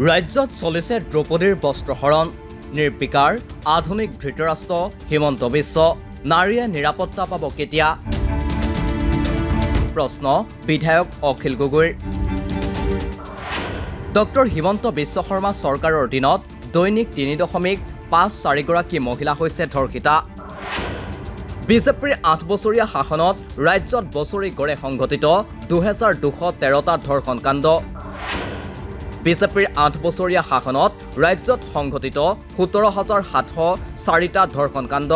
ৰাজ্যত চলিছে দ্ৰৌপদীৰ বস্ত্ৰহৰণ নিৰ্বিকাৰ আধুনিক ধৃতৰাষ্ট্ৰ হিমন্ত বিশ্ব নাৰীয়ে নিৰাপত্তা পাব কেতিয়া প্ৰশ্ন বিধায়ক অখিল গগৈৰ ডক্টৰ হিমন্ত বিশ্ব শৰ্মা চৰকাৰৰ দিনত দৈনিক ৩.৫৪ গৰাকী মহিলা হৈছে ধৰ্ষিতা বিজেপিৰ ৮ বছৰীয়া শাসনত ৰাজ্যত বছৰি গড়ে সংঘটিত ২২১৩টা ধৰ্ষণ কাণ্ড বিজেপিৰ ৮ বছৰীয়া শাসনত ৰাজ্যত সংঘটিত ১৭৭০৪টা ধৰ্ষণ কাণ্ড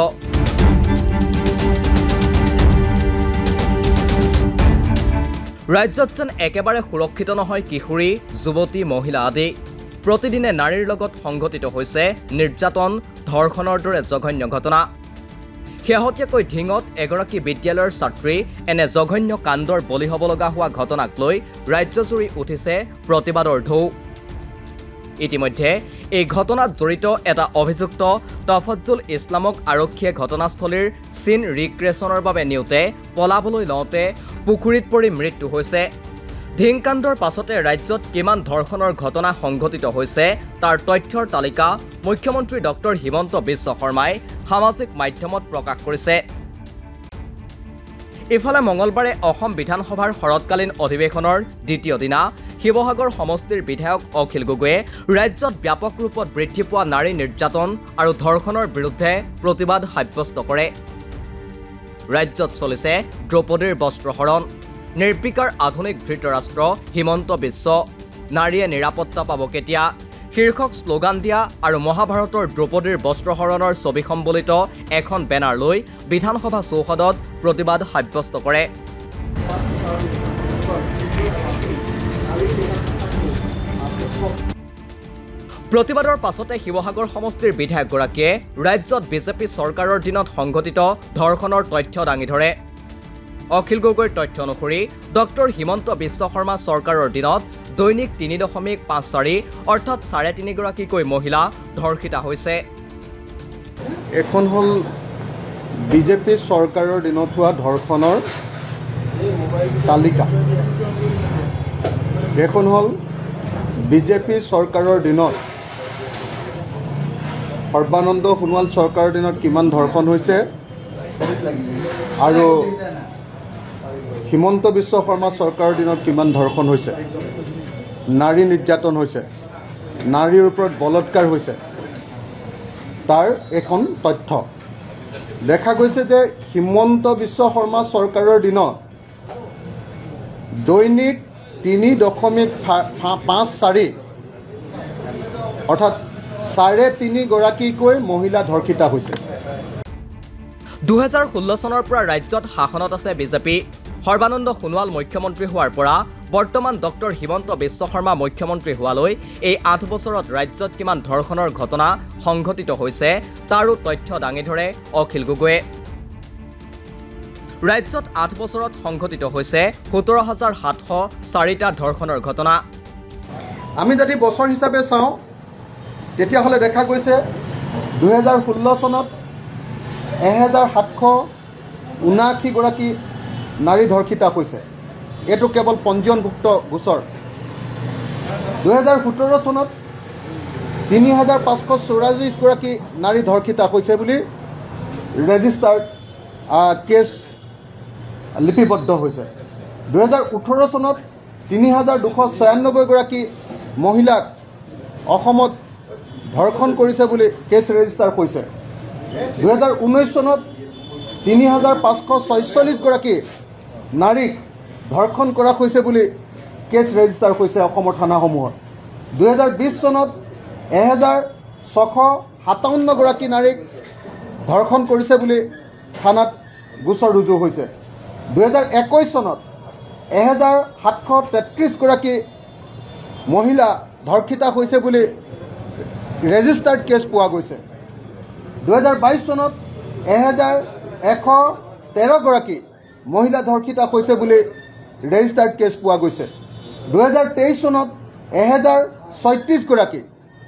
ৰাজ্যত যেন একেবাৰে সুৰক্ষিত নহয় কিশোৰী যুৱতী মহিলা আদি প্ৰতিদিনে নাৰীৰ লগত সংঘটিত হৈছে নিৰ্যাতন ধৰ্ষণৰ দৰে জঘন্য ঘটনা শেহতীয়াকৈ ধিঙত এগৰাকী বিদ্যালয়ৰ ছাত্ৰী এনে জঘন্য কাণ্ডৰ বলি হ'ব লগা হোৱা ঘটনাক লৈ ৰাজ্যজুৰি উঠিছে প্ৰতিবাদৰ ঢৌ ইতিমধ্যে এই ঘটনাত জড়িত এটা অভিযুক্ত তফজ্জুল ইছলামক আৰক্ষীয়ে ঘটনাস্থলীৰ চিন ৰিক্ৰিয়েশ্যনৰ বাবে নিওঁতে পলাবলৈ লওঁতে পুখুৰীত পৰি মৃত্যু হৈছে ধিংকাণ্ডৰ পাছতে ৰাজ্যত কিমান ধৰ্ষণৰ ঘটনা সংঘটিত হৈছে তাৰ তথ্যৰ তালিকা মুখ্যমন্ত্ৰী ডক্টৰ হিমন্ত বিশ্ব শৰ্মাই সামাজিক মাধ্যমত প্ৰকাশ কৰিছে ইফালে মঙলবাৰে অসম বিধানসভাৰ শৰৎকালীন অধিৱেশনৰ দ্বিতীয় দিনা শিৱসাগৰ সমষ্টিৰ বিধায়ক অখিল গগৈয়ে ৰাজ্যত ব্যাপক ৰূপত বৃদ্ধি পোৱা নাৰী নিৰ্যাতন আৰু ধৰ্ষণৰ বিৰুদ্ধে প্ৰতিবাদ সাব্যস্ত কৰে ৰাজ্যত চলিছে দ্ৰৌপদীৰ বস্ত্ৰহৰণ নিৰ্বিকাৰ আধুনিক ধৃতৰাষ্ট্ৰ হিমন্ত বিশ্ব নাৰীয়ে নিৰাপত্তা পাব কেতিয়া শীৰ্ষক শ্লোগান দিয়া আৰু মহাভাৰতৰ দ্ৰৌপদীৰ বস্ত্ৰহৰণৰ ছবি সম্বলিত এখন বেনাৰ লৈ বিধানসভা চৌহদত প্ৰতিবাদ সাব্যস্ত কৰে প্ৰতিবাদৰ পাছতে শিৱসাগৰ সমষ্টিৰ বিধায়কগৰাকীয়ে ৰাজ্যত বিজেপি চৰকাৰৰ দিনত সংঘটিত ধৰ্ষণৰ তথ্য দাঙি ধৰে অখিল গগৈৰ তথ্য অনুসৰি ডক্টৰ হিমন্ত বিশ্ব শৰ্মা চৰকাৰৰ দিনত দৈনিক ৩.৫৪ অৰ্থাৎ ৩.৫ গৰাকীকৈ মহিলা ধৰ্ষিতা হৈছে এখন হল বিজেপি চৰকাৰৰ দিনত হোৱা ধৰ্ষণৰ তালিকা এখন হল বিজেপি চৰকাৰৰ দিনত সৰ্বানন্দ সোণোৱাল চৰকাৰৰ দিনত কিমান ধৰ্ষণ হৈছে আৰু হিমন্ত বিশ্ব শৰ্মা চৰকাৰৰ দিনত কিমান ধৰ্ষণ হৈছে নাৰী নিৰ্যাতন হৈছে নাৰীৰ ওপৰত বলৎকাৰ হৈছে তাৰ এখন তথ্য দেখা গৈছে যে হিমন্ত বিশ্ব শৰ্মা চৰকাৰৰ দিনত দৈনিক ৩.৫৪ অৰ্থাৎ ৩.৫ গৰাকীকৈ মহিলা ধৰ্ষিতা হৈছে ২০১৬ চনৰ পৰা ৰাজ্যত শাসনত আছে বিজেপি সৰ্বানন্দ সোণোৱাল মুখ্যমন্ত্ৰী হোৱাৰ পৰা বৰ্তমান ডক্টৰ হিমন্ত বিশ্ব শৰ্মা মুখ্যমন্ত্ৰী হোৱালৈ এই ৮ বছৰত ৰাজ্যত কিমান ধৰ্ষণৰ ঘটনা সংঘটিত হৈছে তাৰো তথ্য দাঙি ধৰে অখিল গগৈয়ে ৰাজ্যত ৮ বছৰত সংঘটিত হৈছে ১৭৭০৪টা ধৰ্ষণৰ ঘটনা আমি যদি বছৰ হিচাপে চাওঁ তেতিয়াহ'লে দেখা গৈছে ২০১৬ চনত ১৭৭৭ গৰাকী নাৰী ধৰ্ষিতা হৈছে এইটো কেৱল পঞ্জীয়নভুক্ত গোচৰ ২০১৭ চনত ৩৫৪৪ গৰাকী নাৰী ধৰ্ষিতা হৈছে বুলি ৰেজিষ্টাৰ্ড কেছ লিপিবদ্ধ হৈছে ২০১৮ চনত ৩২৯৬ গৰাকী মহিলাক অসমত ধৰ্ষণ কৰিছে বুলি কেছ ৰেজিষ্টাৰ হৈছে ২০১৯ চনত ৩৫৪৬ গৰাকী নাৰীক ধৰ্ষণ কৰা হৈছে বুলি কেছ ৰেজিষ্টাৰ হৈছে অসমৰ থানাসমূহত ২০২০ চনত ১৬৫৭ গৰাকী নাৰীক ধৰ্ষণ কৰিছে বুলি থানাত গোচৰ ৰুজু হৈছে ২০২১ চনত ১৭৩৩ গৰাকী মহিলা ধৰ্ষিতা হৈছে বুলি ৰেজিষ্টাৰ্ড কেছ পোৱা গৈছে ২০২২ চনত ১১১৩ গৰাকী মহিলা ধৰ্ষিতা হৈছে বুলি ৰেজিষ্টাৰ্ড কেছ পোৱা গৈছে ২০২৩ চনত ১০৩৬ গৰাকী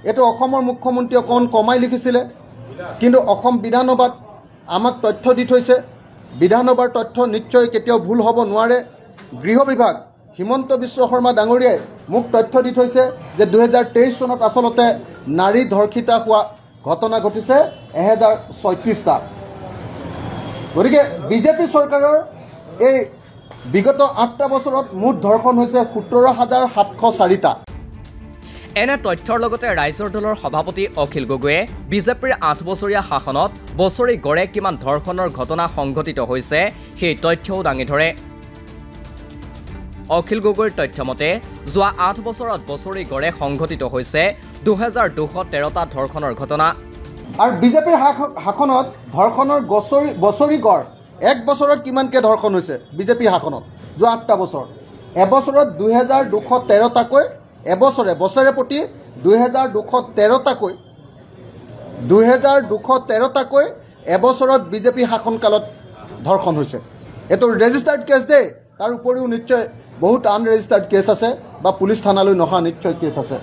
এইটো অসমৰ মুখ্যমন্ত্ৰী অকণ কমাই লিখিছিলে কিন্তু অসম বিধানসভাত আমাক তথ্য দি থৈছে বিধানসভাৰ তথ্য নিশ্চয় কেতিয়াও ভুল হ'ব নোৱাৰে গৃহ বিভাগ হিমন্ত বিশ্ব শৰ্মা ডাঙৰীয়াই মোক তথ্য দি থৈছে যে 2023 চনত আচলতে নাৰী ধৰ্ষিতা হোৱা ঘটনা ঘটিছে 1036টা। গতিকে বিজেপি চৰকাৰৰ এই বিগত 8টা বছৰত মুঠ ধৰ্ষণ হৈছে 17,704টা। এনে তথ্যৰ লগতে ৰাইজৰ দলৰ সভাপতি অখিল গগৈয়ে বিজেপিৰ 8 বছৰীয়া শাসনত বছৰি গড়ে কিমান ধৰ্ষণৰ ঘটনা সংঘটিত হৈছে সেই তথ্যও দাঙি ধৰে। অখিল গগৈৰ তথ্যমতে যোৱা 8 বছৰত বছৰি গড়ে সংঘটিত হৈছে 2213টা ধৰ্ষণৰ ঘটনা। আৰু বিজেপিৰ শাসনত ধৰ্ষণৰ বছৰি গড় এক বছৰত কিমানকৈ ধৰ্ষণ হৈছে বিজেপি শাসনত যোৱা 8টা বছৰ এবছৰত 2213টাকৈ বছৰে প্ৰতি 2213টাকৈ এবছৰত বিজেপি শাসনকালত ধৰ্ষণ হৈছে। এইটো ৰেজিষ্টাৰ্ড কেছ দেই, তাৰ উপৰিও নিশ্চয় বহুত আনৰেজিষ্টাৰ্ড কেছ আছে বা পুলিচ থানালৈ নহা নিশ্চয় কেছ আছে।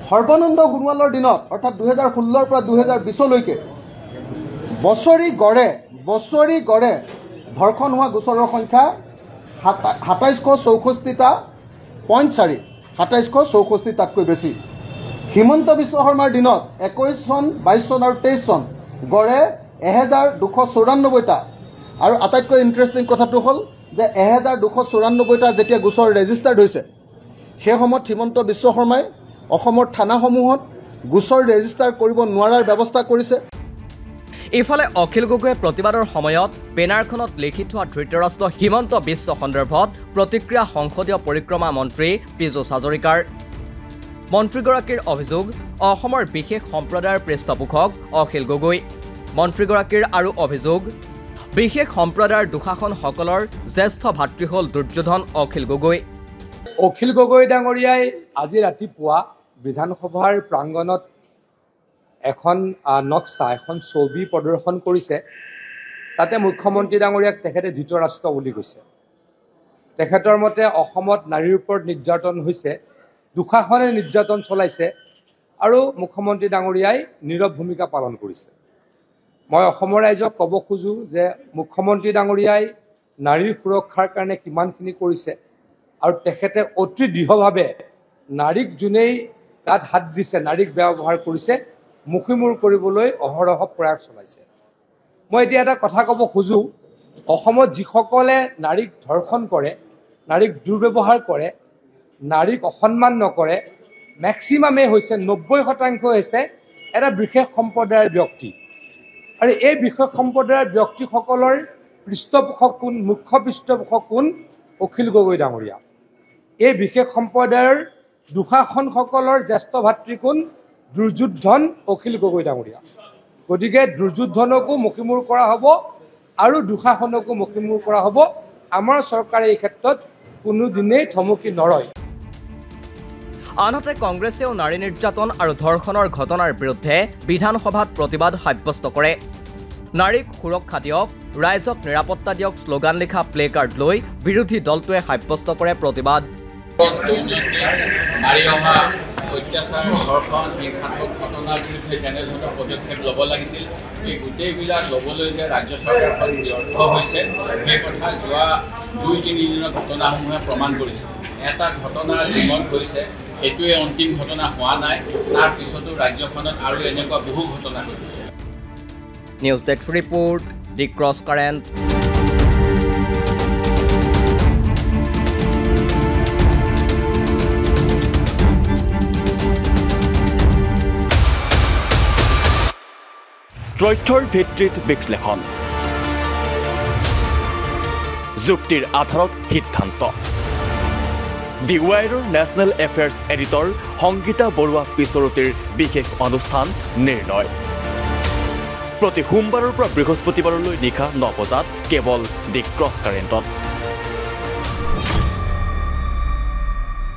সৰ্বানন্দ সোণোৱালৰ দিনত অৰ্থাৎ 2016ৰ পৰা 2020লৈকে বছৰি গড়ে ধৰ্ষণ হোৱা গোচৰৰ সংখ্যা 2764.4 বেছি। হিমন্ত বিশ্ব শৰ্মাৰ দিনত 21 চন 22 চন আৰু 23 চন গড়ে 1294টা। আৰু আটাইতকৈ ইণ্টাৰেষ্টিং কথাটো হ'ল যে 1294টা যেতিয়া গোচৰ ৰেজিষ্টাৰ্ড হৈছে সেই সময়ত হিমন্ত বিশ্ব শৰ্মাই অসমৰ থানাসমূহত গোচৰ ৰেজিষ্টাৰ কৰিব নোৱাৰাৰ ব্যৱস্থা কৰিছে। ইফালে অখিল গগৈয়ে প্ৰতিবাদৰ সময়ত বেনাৰখনত লিখি থোৱা ধৃতৰাষ্ট্ৰ হিমন্ত বিশ্ব সন্দৰ্ভত প্ৰতিক্ৰিয়া সংসদীয় পৰিক্ৰমা মন্ত্ৰী পীযুষ হাজৰিকাৰ। মন্ত্ৰীগৰাকীৰ অভিযোগ অসমৰ বিশেষ সম্প্ৰদায়ৰ পৃষ্ঠপোষক অখিল গগৈ। মন্ত্ৰীগৰাকীৰ আৰু অভিযোগ বিশেষ সম্প্ৰদায়ৰ দুঃশাসনসকলৰ জ্যেষ্ঠ ভাতৃ হ'ল দুৰ্যোধন অখিল গগৈ। অখিল গগৈ ডাঙৰীয়াই আজি ৰাতিপুৱা বিধানসভাৰ প্ৰাংগণত এখন নক্সা এখন ছবি প্ৰদৰ্শন কৰিছে। তাতে মুখ্যমন্ত্ৰী ডাঙৰীয়াক তেখেতে ধৃতৰাষ্ট্ৰ বুলি কৈছে। তেখেতৰ মতে অসমত নাৰীৰ ওপৰত নিৰ্যাতন হৈছে, দুঃশাসনে নিৰ্যাতন চলাইছে আৰু মুখ্যমন্ত্ৰী ডাঙৰীয়াই নীৰৱ ভূমিকা পালন কৰিছে। মই অসমৰ ৰাইজক ক'ব খোজোঁ যে মুখ্যমন্ত্ৰী ডাঙৰীয়াই নাৰীৰ সুৰক্ষাৰ কাৰণে কিমানখিনি কৰিছে আৰু তেখেতে অতি দৃঢ়ভাৱে নাৰীক যোনেই তাত হাত দিছে, নাৰীক ব্যৱহাৰ কৰিছে, মুখিমূৰ কৰিবলৈ অহৰহ প্ৰয়াস চলাইছে। মই এতিয়া এটা কথা ক'ব খোজোঁ, অসমত যিসকলে নাৰীক ধৰ্ষণ কৰে, নাৰীক দুৰ্ব্যৱহাৰ কৰে, নাৰীক অসন্মান নকৰে, মেক্সিমামেই হৈছে 90% হৈছে এটা বিশেষ সম্প্ৰদায়ৰ ব্যক্তি। আৰু এই বিশেষ সম্প্ৰদায়ৰ ব্যক্তিসকলৰ পৃষ্ঠপোষক কোন, মুখ্য পৃষ্ঠপোষক কোন? অখিল গগৈ ডাঙৰীয়া। এই বিশেষ সম্প্ৰদায়ৰ দুঃশাসনসকলৰ জ্যেষ্ঠ ভাতৃ কোন? দুৰ্যোধন অখিল গগৈ ডাঙৰীয়া। গতিকে দুৰ্যোধনকো মুখিমূৰ কৰা হ'ব আৰু দুঃশাসনকো মুখিমূৰ কৰা হ'ব। আমাৰ চৰকাৰে এই ক্ষেত্ৰত কোনোদিনেই থমকি নৰয়। আনহাতে কংগ্ৰেছেও নাৰী নিৰ্যাতন আৰু ধৰ্ষণৰ ঘটনাৰ বিৰুদ্ধে বিধানসভাত প্ৰতিবাদ সাব্যস্ত কৰে। নাৰীক সুৰক্ষা দিয়ক, ৰাইজক নিৰাপত্তা দিয়ক শ্লোগান লিখা প্লে কাৰ্ড লৈ বিৰোধী দলটোৱে সাব্যস্ত কৰে প্ৰতিবাদ। অত্যাচাৰ, ধৰ্ষণ, হিংসাত্মক ঘটনাৰ বিৰুদ্ধে কেনেধৰণৰ পদক্ষেপ ল'ব লাগিছিল, এই গোটেইবিলাক ল'বলৈ যে ৰাজ্য চৰকাৰখন ব্যৰ্থ হৈছে সেই কথা যোৱা 2-3 দিনৰ ঘটনাসমূহে প্ৰমাণ কৰিছে। এটা ঘটনা নিৰ্মল হৈছে, এইটোৱে অন্তিম ঘটনা হোৱা নাই, তাৰ পিছতো ৰাজ্যখনত আৰু এনেকুৱা বহু ঘটনা ঘটিছে। News desk report, the cross current. তথ্যৰ ভিত্তিত বিশ্লেষণ, যুক্তিৰ আধাৰত সিদ্ধান্ত। দি ৱাইৰৰ national affairs editor Sangeeta Barua পিছৰতিৰ বিশেষ অনুষ্ঠান নিৰ্ণয় প্ৰতি সোমবাৰৰ পৰা বৃহস্পতিবাৰলৈ নিশা 9 বজাত কেৱল দি ক্ৰছ কাৰেণ্টত।